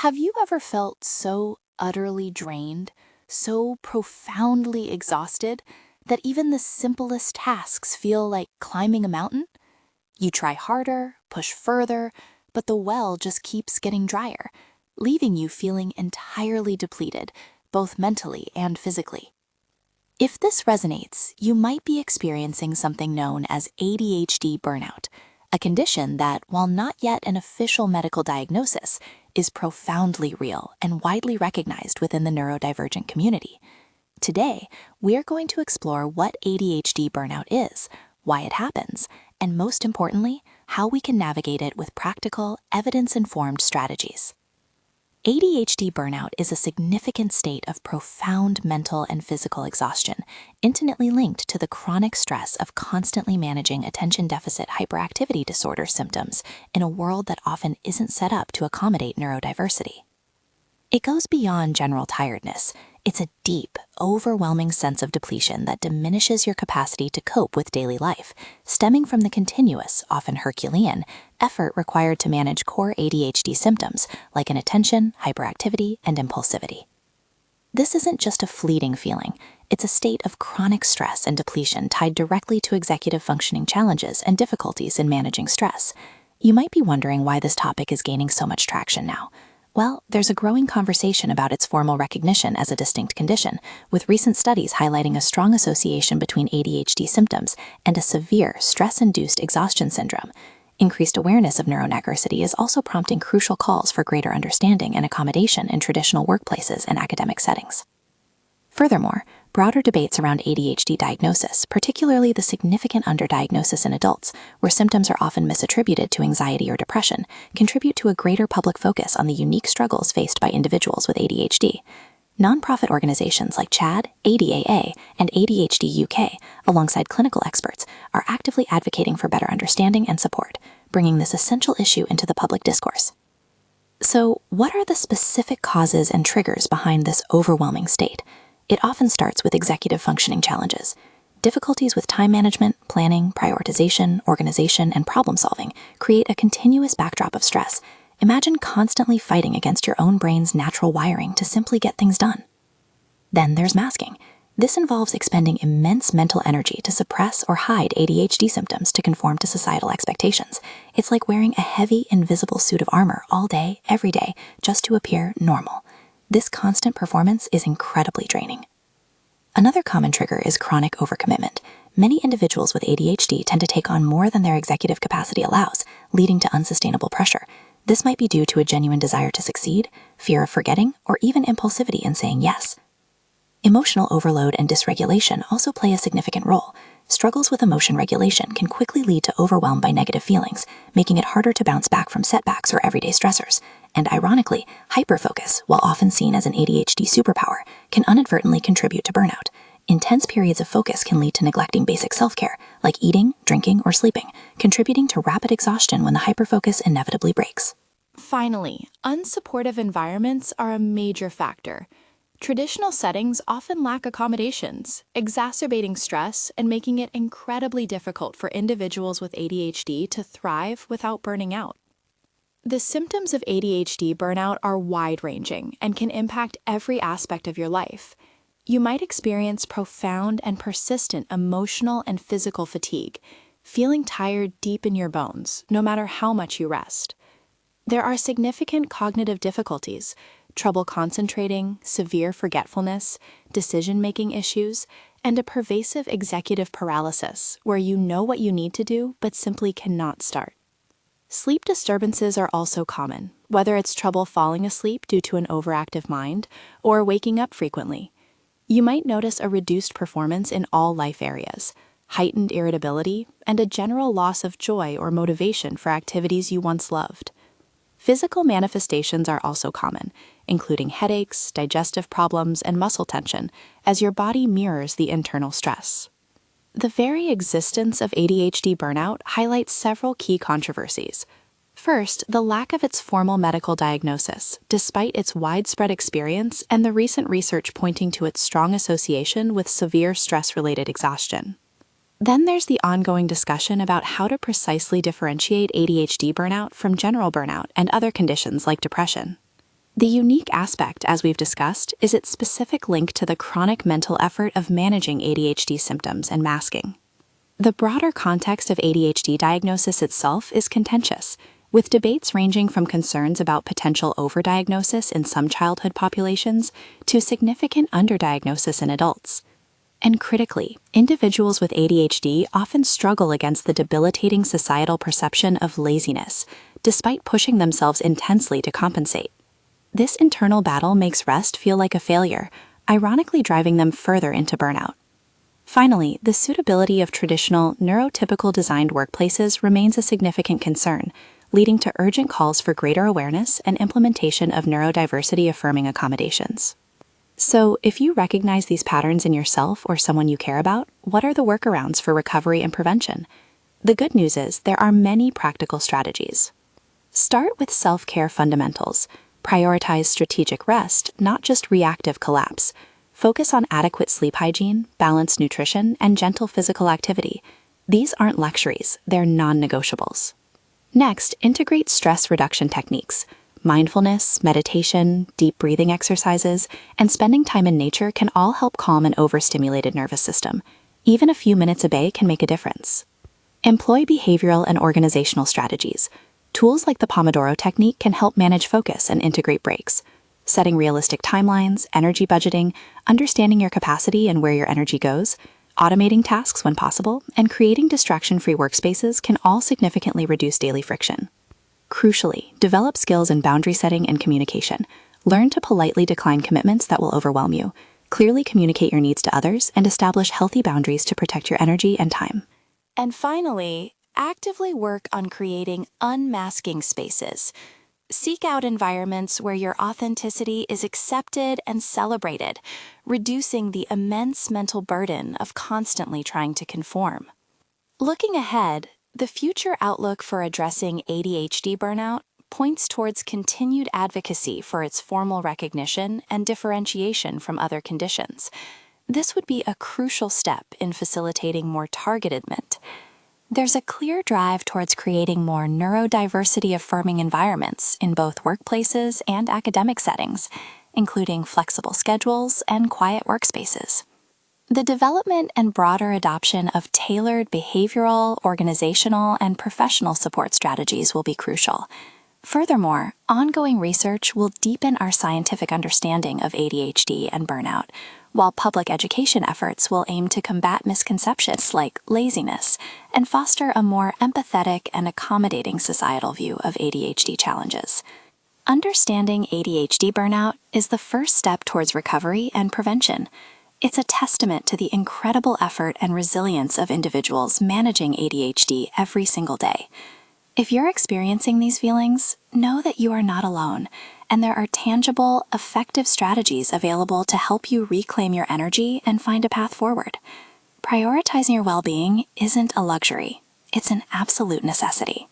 Have you ever felt so utterly drained, so profoundly exhausted, that even the simplest tasks feel like climbing a mountain? You try harder, push further, but the well just keeps getting drier, leaving you feeling entirely depleted, both mentally and physically. If this resonates, you might be experiencing something known as ADHD burnout, a condition that, while not yet an official medical diagnosis, is profoundly real and widely recognized within the neurodivergent community. Today, we're going to explore what ADHD burnout is, why it happens, and most importantly, how we can navigate it with practical, evidence-informed strategies. ADHD burnout is a significant state of profound mental and physical exhaustion, intimately linked to the chronic stress of constantly managing attention deficit hyperactivity disorder symptoms in a world that often isn't set up to accommodate neurodiversity. It goes beyond general tiredness. It's a deep, overwhelming sense of depletion that diminishes your capacity to cope with daily life, stemming from the continuous, often Herculean, effort required to manage core ADHD symptoms like inattention, hyperactivity, and impulsivity. This isn't just a fleeting feeling. It's a state of chronic stress and depletion tied directly to executive functioning challenges and difficulties in managing stress. You might be wondering why this topic is gaining so much traction now. Well, there's a growing conversation about its formal recognition as a distinct condition, with recent studies highlighting a strong association between ADHD symptoms and a severe stress-induced exhaustion syndrome. Increased awareness of neurodiversity is also prompting crucial calls for greater understanding and accommodation in traditional workplaces and academic settings. Furthermore, broader debates around ADHD diagnosis, particularly the significant underdiagnosis in adults, where symptoms are often misattributed to anxiety or depression, contribute to a greater public focus on the unique struggles faced by individuals with ADHD. Nonprofit organizations like CHAD, ADAA, and ADHD UK, alongside clinical experts, are actively advocating for better understanding and support, bringing this essential issue into the public discourse. So, what are the specific causes and triggers behind this overwhelming state? It often starts with executive functioning challenges. Difficulties with time management, planning, prioritization, organization, and problem solving create a continuous backdrop of stress. Imagine constantly fighting against your own brain's natural wiring to simply get things done. Then there's masking. This involves expending immense mental energy to suppress or hide ADHD symptoms to conform to societal expectations. It's like wearing a heavy, invisible suit of armor all day, every day, just to appear normal. This constant performance is incredibly draining. Another common trigger is chronic overcommitment. Many individuals with ADHD tend to take on more than their executive capacity allows, leading to unsustainable pressure. This might be due to a genuine desire to succeed, fear of forgetting, or even impulsivity in saying yes. Emotional overload and dysregulation also play a significant role. Struggles with emotion regulation can quickly lead to overwhelm by negative feelings, making it harder to bounce back from setbacks or everyday stressors. And ironically, hyperfocus, while often seen as an ADHD superpower, can inadvertently contribute to burnout. Intense periods of focus can lead to neglecting basic self-care, like eating, drinking, or sleeping, contributing to rapid exhaustion when the hyperfocus inevitably breaks. Finally, unsupportive environments are a major factor. Traditional settings often lack accommodations, exacerbating stress and making it incredibly difficult for individuals with ADHD to thrive without burning out. The symptoms of ADHD burnout are wide-ranging and can impact every aspect of your life. You might experience profound and persistent emotional and physical fatigue, feeling tired deep in your bones, no matter how much you rest. There are significant cognitive difficulties, trouble concentrating, severe forgetfulness, decision-making issues, and a pervasive executive paralysis where you know what you need to do but simply cannot start. Sleep disturbances are also common, whether it's trouble falling asleep due to an overactive mind or waking up frequently. You might notice a reduced performance in all life areas, heightened irritability, and a general loss of joy or motivation for activities you once loved. Physical manifestations are also common, including headaches, digestive problems, and muscle tension, as your body mirrors the internal stress. The very existence of ADHD burnout highlights several key controversies. First, the lack of its formal medical diagnosis, despite its widespread experience and the recent research pointing to its strong association with severe stress-related exhaustion. Then there's the ongoing discussion about how to precisely differentiate ADHD burnout from general burnout and other conditions like depression. The unique aspect, as we've discussed, is its specific link to the chronic mental effort of managing ADHD symptoms and masking. The broader context of ADHD diagnosis itself is contentious, with debates ranging from concerns about potential overdiagnosis in some childhood populations to significant underdiagnosis in adults. And critically, individuals with ADHD often struggle against the debilitating societal perception of laziness, despite pushing themselves intensely to compensate. This internal battle makes rest feel like a failure, ironically driving them further into burnout. Finally, the suitability of traditional, neurotypical designed workplaces remains a significant concern, leading to urgent calls for greater awareness and implementation of neurodiversity-affirming accommodations. So, if you recognize these patterns in yourself or someone you care about, what are the workarounds for recovery and prevention? The good news is there are many practical strategies. Start with self-care fundamentals. Prioritize strategic rest, not just reactive collapse. Focus on adequate sleep hygiene, balanced nutrition, and gentle physical activity. These aren't luxuries, they're non-negotiables. Next, integrate stress reduction techniques. Mindfulness, meditation, deep breathing exercises, and spending time in nature can all help calm an overstimulated nervous system. Even a few minutes a day can make a difference. Employ behavioral and organizational strategies. Tools like the Pomodoro technique can help manage focus and integrate breaks. Setting realistic timelines, energy budgeting, understanding your capacity and where your energy goes, automating tasks when possible, and creating distraction-free workspaces can all significantly reduce daily friction. Crucially, develop skills in boundary setting and communication. Learn to politely decline commitments that will overwhelm you, clearly communicate your needs to others, and establish healthy boundaries to protect your energy and time. And finally, actively work on creating unmasking spaces. Seek out environments where your authenticity is accepted and celebrated, reducing the immense mental burden of constantly trying to conform. Looking ahead, the future outlook for addressing ADHD burnout points towards continued advocacy for its formal recognition and differentiation from other conditions. This would be a crucial step in facilitating more targeted treatment. There's a clear drive towards creating more neurodiversity-affirming environments in both workplaces and academic settings, including flexible schedules and quiet workspaces. The development and broader adoption of tailored behavioral, organizational, and professional support strategies will be crucial. Furthermore, ongoing research will deepen our scientific understanding of ADHD and burnout, while public education efforts will aim to combat misconceptions like laziness and foster a more empathetic and accommodating societal view of ADHD challenges. Understanding ADHD burnout is the first step towards recovery and prevention. It's a testament to the incredible effort and resilience of individuals managing ADHD every single day. If you're experiencing these feelings, know that you are not alone, and there are tangible, effective strategies available to help you reclaim your energy and find a path forward. Prioritizing your well-being isn't a luxury, it's an absolute necessity.